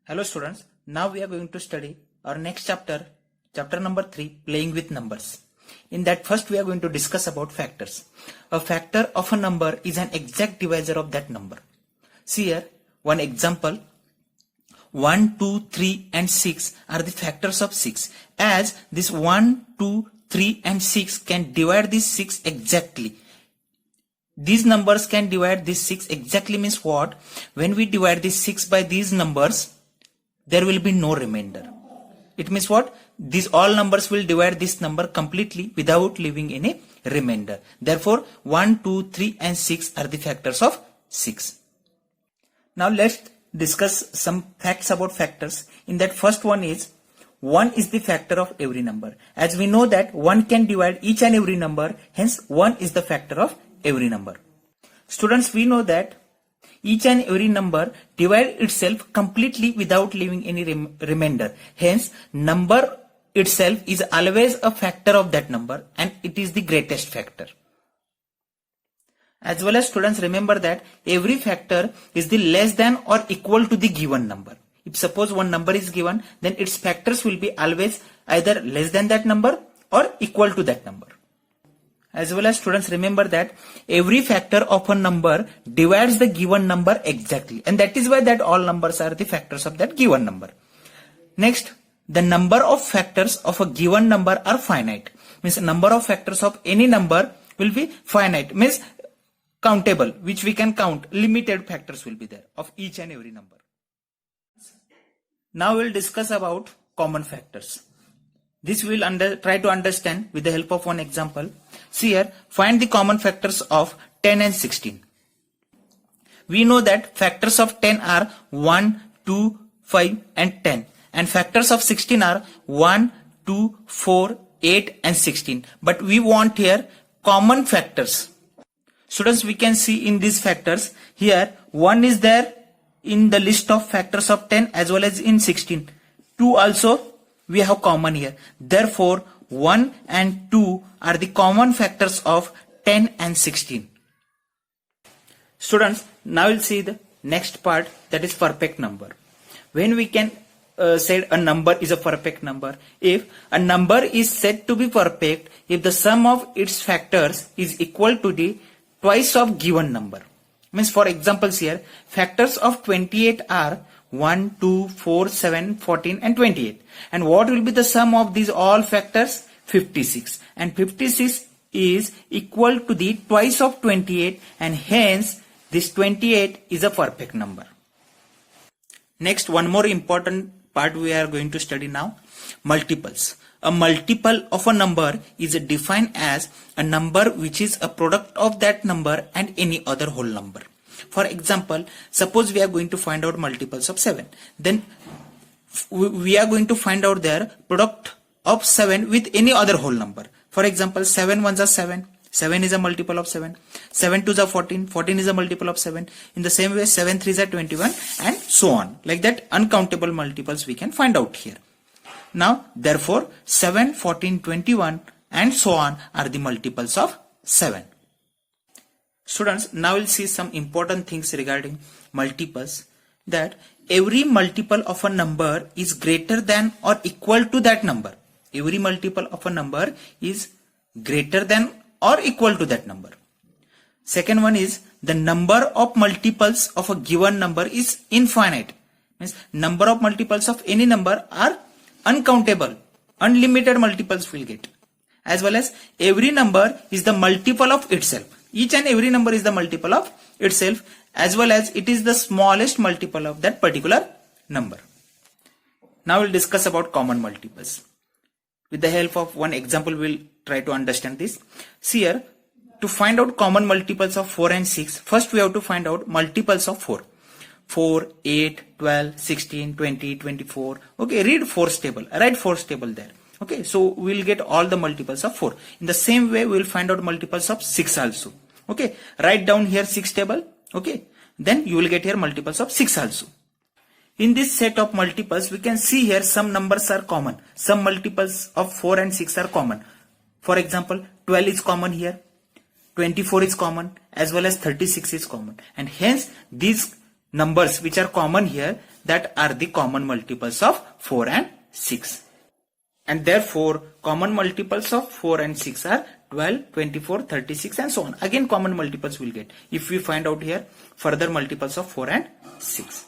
Hello students, now we are going to study our next chapter, chapter number 3, playing with numbers. In that first we are going to discuss about factors. A factor of a number is an exact divisor of that number. See here, one example, 1, 2, 3 and 6 are the factors of 6. As this 1, 2, 3 and 6 can divide this 6 exactly. These numbers can divide this 6 exactly means what? When we divide this 6 by these numbers, there will be no remainder. It means what? These all numbers will divide this number completely without leaving any remainder. Therefore, 1, 2, 3 and 6 are the factors of 6. Now let's discuss some facts about factors. In that first one is 1 is the factor of every number. As we know that 1 can divide each and every number, hence 1 is the factor of every number. Students, we know that each and every number divides itself completely without leaving any remainder. Hence, number itself is always a factor of that number and it is the greatest factor. As well as students, remember that every factor is the less than or equal to the given number. If suppose one number is given, then its factors will be always either less than that number or equal to that number. As well as students, remember that every factor of a number divides the given number exactly, and that is why that all numbers are the factors of that given number. Next, the number of factors of a given number are finite. Means number of factors of any number will be finite, means countable, which we can count. Limited factors will be there of each and every number. Now we'll discuss about common factors. This we will try to understand with the help of one example. See here, find the common factors of 10 and 16. We know that factors of 10 are 1, 2, 5 and 10. And factors of 16 are 1, 2, 4, 8 and 16. But we want here common factors. Students, we can see in these factors, here 1 is there in the list of factors of 10 as well as in 16. 2 also we have common here. Therefore, 1 and 2 are the common factors of 10 and 16. Students, now we'll see the next part, that is perfect number. When we can say a number is a perfect number, if a number is said to be perfect if the sum of its factors is equal to the twice of given number. Means for examples here, factors of 28 are 1, 2, 4, 7, 14 and 28. And what will be the sum of these all factors? 56. And 56 is equal to the twice of 28 and hence this 28 is a perfect number. Next, one more important part we are going to study now. Multiples. A multiple of a number is defined as a number which is a product of that number and any other whole number. For example, suppose we are going to find out multiples of 7. Then we are going to find out their product of 7 with any other whole number. For example, 7 ones are 7. 7 is a multiple of 7. 7 twos are 14. 14 is a multiple of 7. In the same way, 7 threes are 21 and so on. Like that, uncountable multiples we can find out here. Now, therefore, 7, 14, 21 and so on are the multiples of 7. Students, now we'll see some important things regarding multiples, that every multiple of a number is greater than or equal to that number. Every multiple of a number is greater than or equal to that number. Second one is the number of multiples of a given number is infinite. Means number of multiples of any number are uncountable. Unlimited multiples will get. As well as every number is the multiple of itself. Each and every number is the multiple of itself, as well as it is the smallest multiple of that particular number. Now we'll discuss about common multiples. With the help of one example, we'll try to understand this. See here, to find out common multiples of 4 and 6, first we have to find out multiples of 4. 4, 8, 12, 16, 20, 24. Okay, read 4's table. Write 4's table there. Okay, so we'll get all the multiples of 4. In the same way, we'll find out multiples of 6 also. Okay, write down here 6 table. Okay, then you will get here multiples of 6 also. In this set of multiples, we can see here some numbers are common. Some multiples of 4 and 6 are common. For example, 12 is common here. 24 is common as well as 36 is common. And hence these numbers which are common here, that are the common multiples of 4 and 6. And therefore, common multiples of 4 and 6 are 12, 24, 36 and so on. Again, common multiples will get. If we find out here, further multiples of 4 and 6.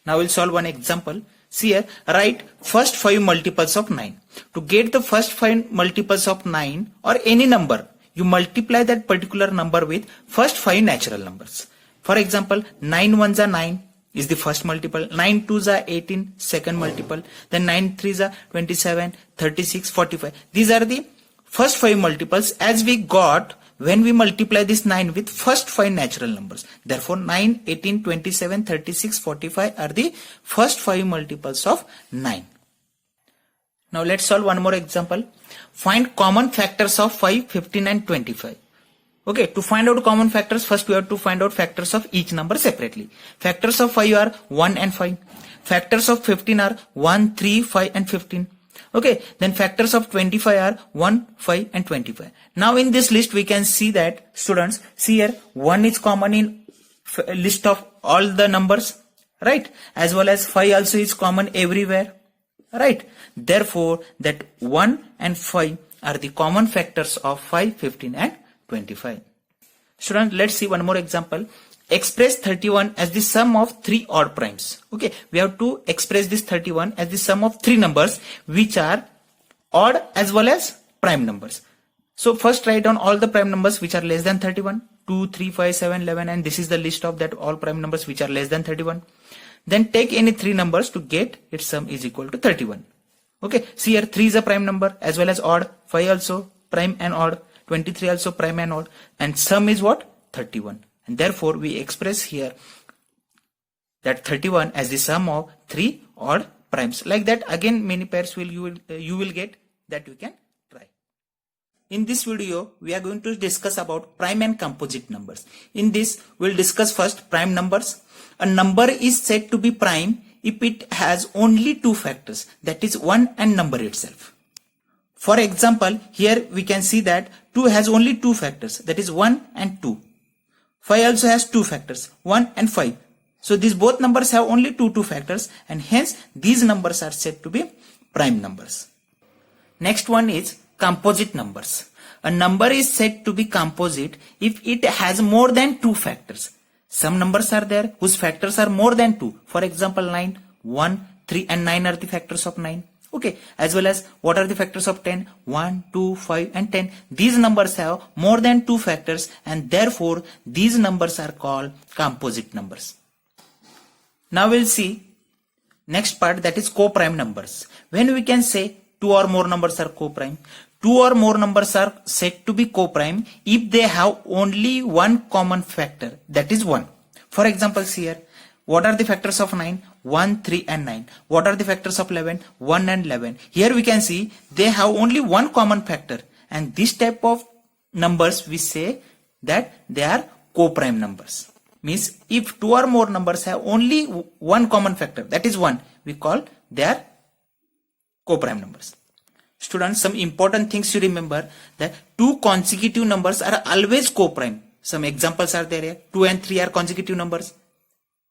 Now we'll solve one example. See here, write first 5 multiples of 9. To get the first 5 multiples of 9 or any number, you multiply that particular number with first 5 natural numbers. For example, 9 ones are 9 is the first multiple, 9 twos are 18, second multiple, then 9 threes are 27, 36, 45. These are the first 5 multiples as we got when we multiply this 9 with first 5 natural numbers. Therefore, 9, 18, 27, 36, 45 are the first 5 multiples of 9. Now let's solve one more example. Find common factors of 5, 15 and 25. Okay, to find out common factors, first we have to find out factors of each number separately. Factors of 5 are 1 and 5. Factors of 15 are 1, 3, 5 and 15. Okay, then factors of 25 are 1, 5 and 25. Now in this list we can see that, students, see here 1 is common in list of all the numbers, right? As well as 5 also is common everywhere, right? Therefore, that 1 and 5 are the common factors of 5, 15 and 25. Students, let's see one more example. Express 31 as the sum of 3 odd primes. Okay, we have to express this 31 as the sum of 3 numbers which are odd as well as prime numbers. So first write down all the prime numbers which are less than 31. 2, 3, 5, 7, 11 and this is the list of that all prime numbers which are less than 31. Then take any 3 numbers to get its sum is equal to 31. Okay, see here 3 is a prime number as well as odd. 5 also prime and odd. 23 also prime and odd. And sum is what? 31. And therefore, we express here that 31 as the sum of 3 odd primes. Like that, again, many pairs you will get that you can try. In this video, we are going to discuss about prime and composite numbers. In this, we'll discuss first prime numbers. A number is said to be prime if it has only 2 factors, that is 1 and number itself. For example, here we can see that 2 has only 2 factors, that is 1 and 2. 5 also has 2 factors, 1 and 5. So these both numbers have only 2 factors and hence these numbers are said to be prime numbers. Next one is composite numbers. A number is said to be composite if it has more than 2 factors. Some numbers are there whose factors are more than 2. For example, 9, 1, 3 and 9 are the factors of 9. Okay, as well as what are the factors of 10? 1, 2, 5 and 10. These numbers have more than 2 factors and therefore these numbers are called composite numbers. Now we'll see next part, that is co-prime numbers. When we can say 2 or more numbers are co-prime, 2 or more numbers are said to be co-prime if they have only one common factor, that is 1. For example, see here, what are the factors of 9? 1, 3 and 9. What are the factors of 11? 1 and 11. Here we can see they have only one common factor and this type of numbers we say that they are co-prime numbers. Means if 2 or more numbers have only one common factor, that is 1, we call they are co-prime numbers. Students, some important things to remember that 2 consecutive numbers are always co-prime. Some examples are there here. 2 and 3 are consecutive numbers.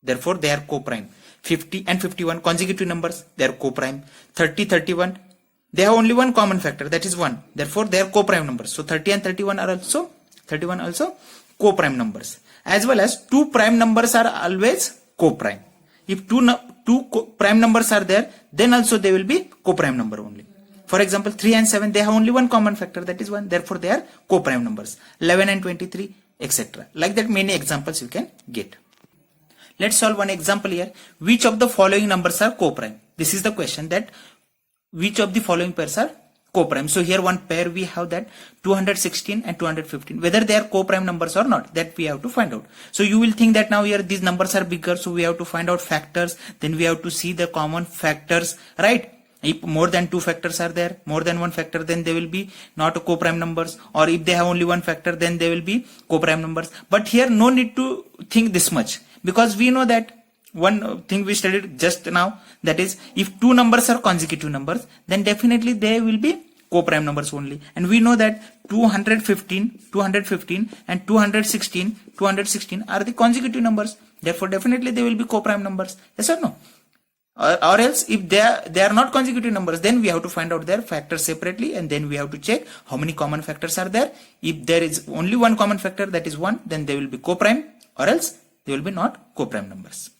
Therefore, they are co-prime. 50 and 51 consecutive numbers, they are co-prime. 30, 31, they have only one common factor, that is 1. Therefore, they are co-prime numbers. So 30 and 31 are also co-prime numbers. As well as 2 prime numbers are always co-prime. If two prime numbers are there, then also they will be co-prime number only. For example, 3 and 7, they have only one common factor, that is 1. Therefore, they are co-prime numbers. 11 and 23, etc. Like that, many examples you can get. Let's solve one example here. Which of the following numbers are co-prime? This is the question, that which of the following pairs are co-prime. So here one pair we have that 216 and 215. Whether they are co-prime numbers or not, that we have to find out. So you will think that now here these numbers are bigger, so we have to find out factors. Then we have to see the common factors, right? If more than 2 factors are there, more than 1 factor, then they will be not a co-prime numbers. Or if they have only 1 factor, then they will be co-prime numbers. But here no need to think this much, because we know that one thing we studied just now, that is if 2 numbers are consecutive numbers, then definitely they will be co-prime numbers only. And we know that 215 and 216 are the consecutive numbers. Therefore, definitely they will be co-prime numbers. Yes or no? Or else, if they are not consecutive numbers, then we have to find out their factors separately, and then we have to check how many common factors are there. If there is only one common factor, that is 1, then they will be co-prime, or else they will be not co-prime numbers.